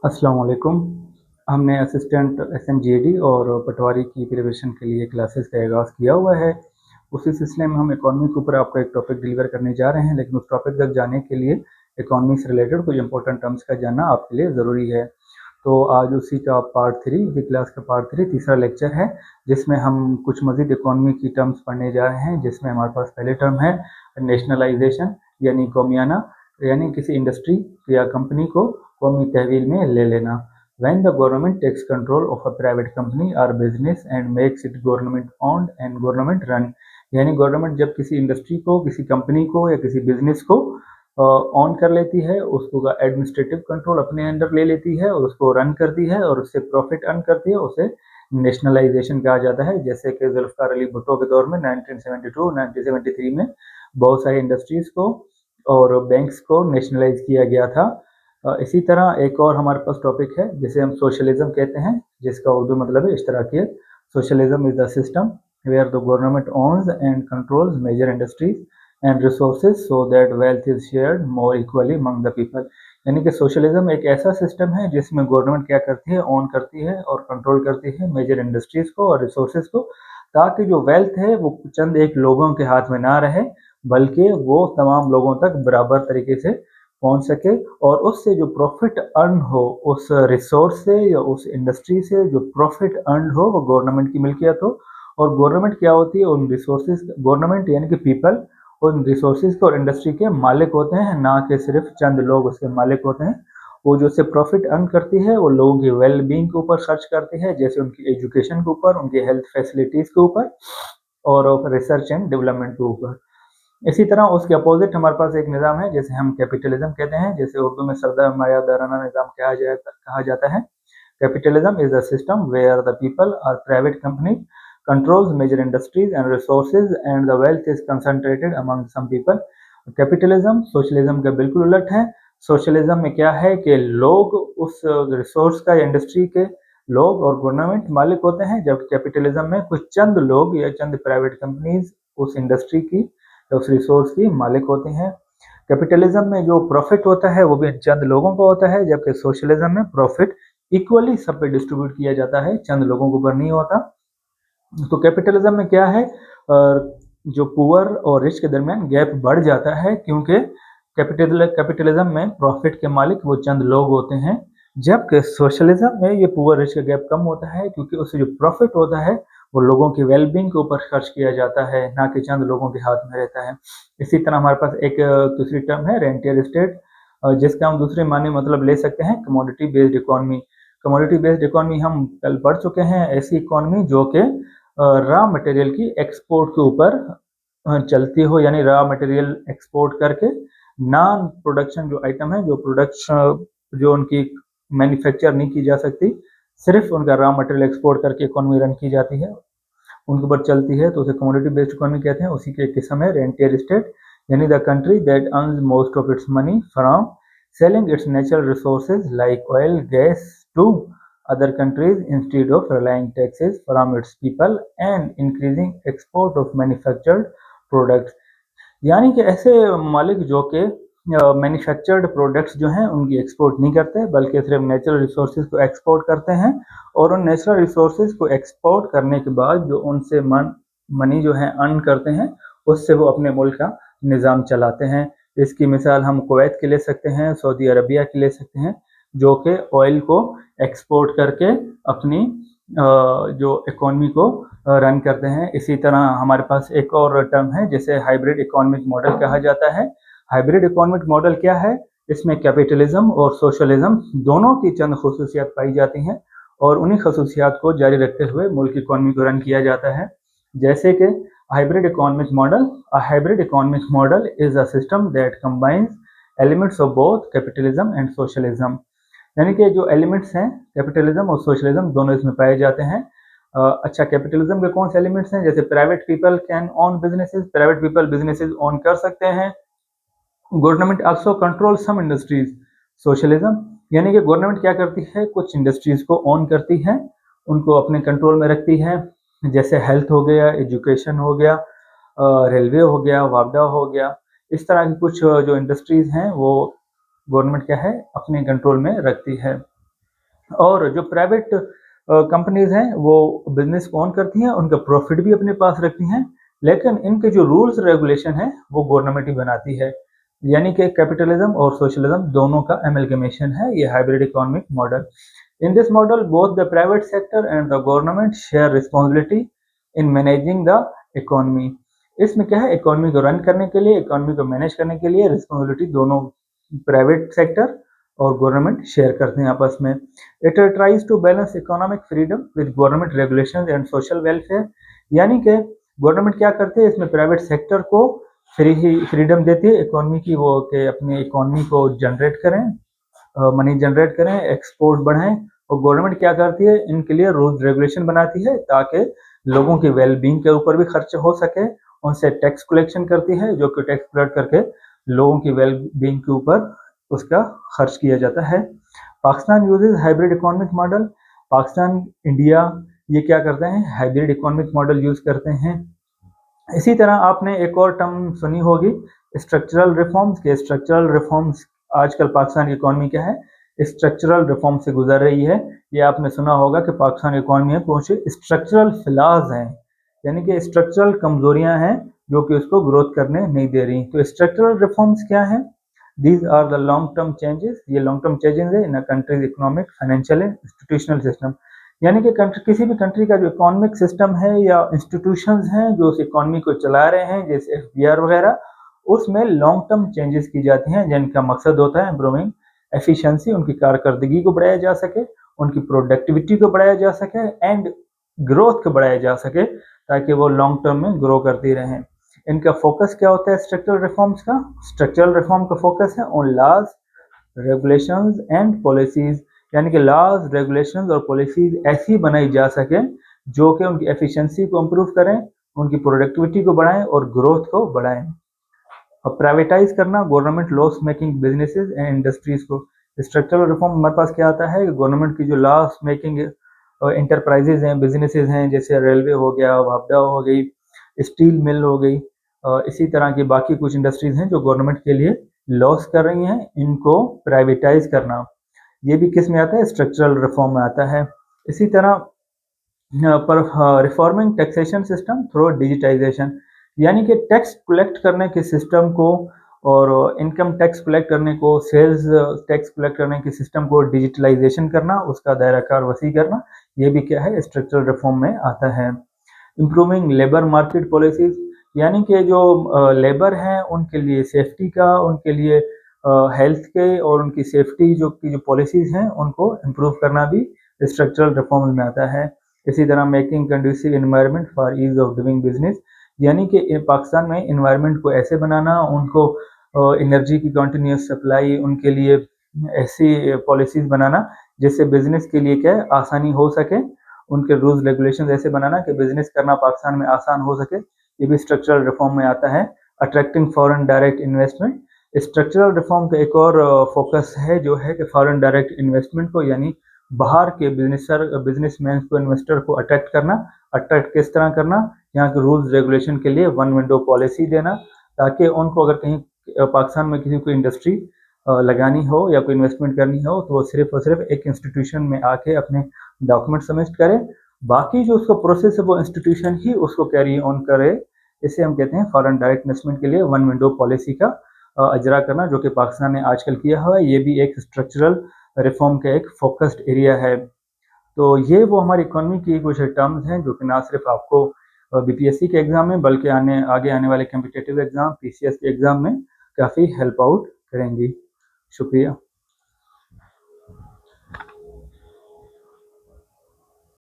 अस्सलाम वालेकुम। हमने असिस्टेंट एसएमजीएडी और पटवारी की प्रिपरेशन के लिए क्लासेस का आगाज़ किया हुआ है। उसी सिलसिले में हम इकॉनमी के ऊपर आपको एक टॉपिक डिलीवर करने जा रहे हैं, लेकिन उस टॉपिक तक जाने के लिए इकॉनमी से रिलेटेड कुछ इंपॉर्टेंट टर्म्स का जानना आपके लिए ज़रूरी है। तो आज उसी का पार्ट 3, इसी क्लास का पार्ट 3 तीसरा लेक्चर है, जिसमें हम कुछ मज़ीद इकॉनमी की टर्म्स पढ़ने जा रहे हैं, जिसमें हमारे पास पहले टर्म है नेशनलाइजेशन यानी कौमियाना, यानी किसी इंडस्ट्री या कंपनी को कौमी तहवील में ले लेना। When the government takes control of a private company or business and makes it government owned and government run, यानी गवर्नमेंट जब किसी इंडस्ट्री को, किसी कंपनी को या किसी बिजनेस को ऑन कर लेती है, उसको का एडमिनिस्ट्रेटिव कंट्रोल अपने अंडर ले लेती है और उसको रन करती है और उससे प्रॉफिट अर्न करती है, उसे नेशनलाइजेशन कहा जाता है। जैसे कि जुल्फ़िकार अली भुट्टो के दौर में 1972-1973 में बहुत सारी इंडस्ट्रीज को और बैंक्स को नेशनलाइज किया गया था। इसी तरह एक और हमारे पास टॉपिक है जिसे हम सोशलिज्म कहते हैं, जिसका उर्दू मतलब है इश्तराकियत। Socialism is the system where the government owns and controls major industries and resources so that wealth is shared more equally among the people. यानी कि सोशलिज्म एक ऐसा सिस्टम है जिसमें गवर्नमेंट क्या करती है, ओन करती है और कंट्रोल करती है मेजर इंडस्ट्रीज को और रिसोर्सेज को, ताकि जो वेल्थ है वो चंद एक लोगों के हाथ में ना रहे, बल्कि वो तमाम लोगों तक बराबर तरीके से पहुंच सके और उससे जो प्रॉफिट अर्न हो, उस रिसोर्स से या उस इंडस्ट्री से जो प्रॉफिट अर्न हो वो गवर्नमेंट की मिल्कियत हो। और गवर्नमेंट क्या होती है, उन रिसोर्सेज, गवर्नमेंट यानी कि पीपल उन रिसोर्सेज को और इंडस्ट्री के मालिक होते हैं, ना कि सिर्फ चंद लोग उसके मालिक होते हैं। वो जो से प्रॉफिट अर्न करती है वो लोगों की वेल बींग के ऊपर खर्च करती है, जैसे उनकी एजुकेशन के ऊपर, उनकी हेल्थ फैसिलिटीज के ऊपर और रिसर्च एंड डेवलपमेंट के ऊपर। इसी तरह उसके अपोजिट हमारे पास एक निज़ाम है जिसे हम कैपिटलिज्म कहते हैं, जैसे उर्दू में सरमायादाराना निज़ाम कहा जाता है। Capitalism is a system where the people और private company controls major industries and resources and the wealth is concentrated among some people. Capitalism socialism के बिल्कुल उलट है। सोशलिज्म में क्या है कि लोग उस रिसोर्स का या इंडस्ट्री के लोग और गवर्नमेंट मालिक होते हैं, जबकि कैपिटलिज्म में कुछ चंद लोग या चंद प्राइवेट कंपनीज उस इंडस्ट्री की, उस रिसोर्स की मालिक होते हैं। कैपिटलिज्म में जो प्रॉफिट होता है वो भी चंद लोगों को होता है, जबकि सोशलिज्म में प्रॉफिट इक्वली सब पे डिस्ट्रीब्यूट किया जाता है, चंद लोगों के ऊपर नहीं होता। तो कैपिटलिज्म में क्या है, जो पुअर और रिच के दरमियान गैप बढ़ जाता है, क्योंकि कैपिटलिज्म में प्रॉफिट के मालिक वो चंद लोग होते हैं, जबकि सोशलिज्म में ये पुअर रिच का गैप कम होता है, क्योंकि उससे जो प्रॉफिट होता है वो लोगों की वेलबींग के ऊपर खर्च किया जाता है, ना कि चंद लोगों के हाथ में रहता है। इसी तरह हमारे पास एक दूसरी टर्म है रेंटियर स्टेट, जिसका हम दूसरे माने मतलब ले सकते हैं commodity based economy. Commodity based economy हम कल पढ़ चुके हैं, ऐसी इकोनॉमी जो कि रॉ मटेरियल की एक्सपोर्ट के ऊपर चलती हो, यानी रॉ मटेरियल एक्सपोर्ट करके नॉन प्रोडक्शन जो आइटम है, जो प्रोडक्शन जो उनकी मैन्युफैक्चर नहीं की जा सकती, सिर्फ उनका रॉ मटेरियल एक्सपोर्ट करके इकोनॉमी रन की जाती है, उनके ऊपर चलती है, तो उसे कमोडिटी बेस्ड इकोनॉमी कहते हैं। उसी के एक किस्म है रेंटियर स्टेट, यानी the country that earns most of its money from selling its natural resources like oil gas to other countries instead of relying taxes from its people and increasing export of manufactured products। यानी कि ऐसे मालिक जो कि manufactured products जो हैं उनकी export नहीं करते, बल्कि सिर्फ नेचुरल रिसोर्सेज को एक्सपोर्ट करते हैं, और उन नेचुरल रिसोर्सेज को एक्सपोर्ट करने के बाद जो उनसे मनी जो है अर्न करते हैं, उससे वो अपने मुल्क का निज़ाम चलाते हैं। इसकी मिसाल हम कुवैत की ले सकते हैं, सऊदी अरबिया की ले सकते हैं, जो कि ऑयल को एक्सपोर्ट करके अपनी जो इकोनॉमी को रन करते हैं। इसी तरह हमारे पास एक और टर्म है जिसे हाइब्रिड इकोनॉमिक मॉडल कहा जाता है। हाइब्रिड इकोनॉमिक मॉडल क्या है, इसमें कैपिटलिज्म और सोशलिज्म दोनों की चंद खसूसियात पाई जाती हैं, और उन्हीं खसूसियात को जारी रखते हुए मुल्क की इकोनॉमी को रन किया जाता है। जैसे कि hybrid economic model, a hybrid economic model is a system that combines elements of both capitalism and socialism. यानी कि जो एलिमेंट्स हैं कैपिटलिज्म और सोशलिज्म दोनों इसमें पाए जाते हैं। अच्छा, कैपिटलिज्म के कौन से एलिमेंट्स हैं, जैसे private people can own businesses, private people businesses own कर सकते हैं। Government also control some industries. Socialism यानी कि गवर्नमेंट क्या करती है, कुछ इंडस्ट्रीज को ओन करती है, उनको अपने कंट्रोल में रखती है, जैसे हेल्थ हो गया, एजुकेशन हो गया, रेलवे हो गया, वापडा हो गया। इस तरह की कुछ जो इंडस्ट्रीज हैं वो गवर्नमेंट क्या है अपने कंट्रोल में रखती है। और जो प्राइवेट कंपनीज हैं वो बिजनेस को ऑन करती हैं, उनका प्रॉफिट भी अपने पास रखती हैं, लेकिन इनके जो रूल्स रेगुलेशन है वो गवर्नमेंट ही बनाती है। यानी कि कैपिटलिज्म और सोशलिज्म दोनों का एमलगमेशन है ये hybrid economic model. In this model both the private sector and the government share responsibility in managing the economy. इसमें क्या है, इकोनॉमी को रन करने के लिए, इकोनॉमी को मैनेज करने के लिए रिस्पॉन्सिबिलिटी दोनों प्राइवेट सेक्टर और गवर्नमेंट शेयर करते हैं आपस में। It tries to balance economic freedom with government regulation and social welfare. यानी कि गवर्नमेंट क्या करती है, इसमें प्राइवेट सेक्टर को फ्रीडम देती है इकोनॉमी की, वो कि अपनी इकोनॉमी को जनरेट करें, मनी जनरेट करें, एक्सपोर्ट बढ़ाएं। और गवर्नमेंट क्या करती है, इनके लिए रूल्स रेगुलेशन बनाती है ताकि लोगों की वेलबींग के ऊपर भी खर्च हो सके। उनसे टैक्स कलेक्शन करती है जो कि टैक्स कलेक्ट करके लोगों की वेलबींग के ऊपर उसका खर्च किया जाता है। Pakistan uses hybrid economic model. Pakistan, India ये क्या करते हैं, हाइब्रिड इकोनॉमिक मॉडल यूज करते हैं। इसी तरह आपने एक और टर्म सुनी होगी स्ट्रक्चरल रिफॉर्म्स के। स्ट्रक्चरल रिफॉर्म्स, आजकल पाकिस्तान की इकोनॉमी क्या है, स्ट्रक्चरल रिफॉर्म से गुजर रही है। ये आपने सुना होगा कि पाकिस्तान इकोनॉमी में कुछ स्ट्रक्चरल फ्लॉज हैं, यानी कि स्ट्रक्चरल कमजोरियां हैं जो कि उसको ग्रोथ करने नहीं दे रही। तो स्ट्रक्चरल रिफॉर्म्स क्या हैं? These are the long term changes. ये लॉन्ग टर्म चेंजेस है in a country's economic, financial and institutional system. यानी कि किसी भी कंट्री का जो इकोनॉमिक सिस्टम है या इंस्टीट्यूशंस हैं जो उस इकोनॉमी को चला रहे हैं, जैसे एफबीआर वगैरह, उसमें लॉन्ग टर्म चेंजेस की जाती हैं जिनका मकसद होता है इम्प्रूविंग एफिशिएंसी, उनकी कारकर्दगी को बढ़ाया जा सके, उनकी प्रोडक्टिविटी को बढ़ाया जा सके एंड ग्रोथ को बढ़ाया जा सके, ताकि वो लॉन्ग टर्म में ग्रो करती रहें। इनका फोकस क्या होता है स्ट्रक्चरल रिफॉर्म्स का? स्ट्रक्चरल रिफॉर्म का फोकस है on laws, regulations and policies. यानी कि लॉज, रेगुलेशंस और पॉलिसीज ऐसी बनाई जा सके जो कि उनकी एफिशिएंसी को इम्प्रूव करें, उनकी प्रोडक्टिविटी को बढ़ाएं और ग्रोथ को बढ़ाएं। अब प्राइवेटाइज करना government loss making businesses and industries को। स्ट्रक्चरल रिफॉर्म हमारे पास क्या आता है, गवर्नमेंट की जो लॉस मेकिंग इंटरप्राइजेज हैं, बिजनेसेस हैं, जैसे रेलवे हो गया, वापडा हो गई, स्टील मिल हो गई, इसी तरह की बाकी कुछ इंडस्ट्रीज हैं जो गवर्नमेंट के लिए लॉस कर रही हैं, इनको प्राइवेटाइज करना, ये भी किस में आता है, स्ट्रक्चरल रिफॉर्म में आता है। इसी तरह पर reforming taxation system through digitisation, यानी कि टैक्स कलेक्ट करने के सिस्टम को और इनकम टैक्स कलेक्ट करने को, सेल्स टैक्स कलेक्ट करने के सिस्टम को डिजिटलाइजेशन करना, उसका दायरा कार वसी करना, ये भी क्या है, स्ट्रक्चरल रिफॉर्म में आता है। इम्प्रूविंग लेबर मार्केट पॉलिसीज, यानी कि जो लेबर हैं उनके लिए सेफ्टी का, उनके लिए हेल्थ के और उनकी सेफ्टी जो पॉलिसीज हैं उनको इम्प्रूव करना भी स्ट्रक्चरल रिफॉर्म में आता है। इसी तरह making conducive environment for ease of doing business, यानी कि पाकिस्तान में इन्वायरमेंट को ऐसे बनाना, उनको एनर्जी की कंटिन्यूस सप्लाई, उनके लिए ऐसी पॉलिसीज बनाना जिससे बिजनेस के लिए क्या है, आसानी हो सके, उनके रूल्स रेगुलेशन ऐसे बनाना कि बिजनेस करना पाकिस्तान में आसान हो सके, ये भी स्ट्रक्चरल रिफॉर्म में आता है। Attracting foreign direct investment, structural reform का एक और फोकस है जो है कि फॉरेन डायरेक्ट इन्वेस्टमेंट को, यानी बाहर के बिजनेसमैन को, इन्वेस्टर को अट्रैक्ट करना। अट्रैक्ट किस तरह करना, यहाँ के रूल्स रेगुलेशन के लिए वन विंडो पॉलिसी देना, ताकि उनको अगर कहीं पाकिस्तान में किसी को इंडस्ट्री लगानी हो या कोई इन्वेस्टमेंट करनी हो तो वो सिर्फ और सिर्फ एक इंस्टीट्यूशन में आके अपने डॉक्यूमेंट सबमिट करे, बाकी जो उसका प्रोसेस है वो इंस्टीट्यूशन ही उसको कैरी ऑन करे। इसे हम कहते हैं फॉरेन डायरेक्ट इन्वेस्टमेंट के लिए वन विंडो पॉलिसी का अजरा करना, जो कि पाकिस्तान ने आजकल किया हुआ है। ये भी एक स्ट्रक्चरल रिफॉर्म का एक फोकस्ड एरिया है। तो ये वो हमारी इकोनॉमी की कुछ टर्म्स हैं जो कि ना सिर्फ आपको बीपीएससी के एग्जाम में बल्कि आगे आने वाले कम्पिटेटिव एग्जाम, पीसीएस के एग्जाम में काफ़ी हेल्प आउट करेंगी। शुक्रिया।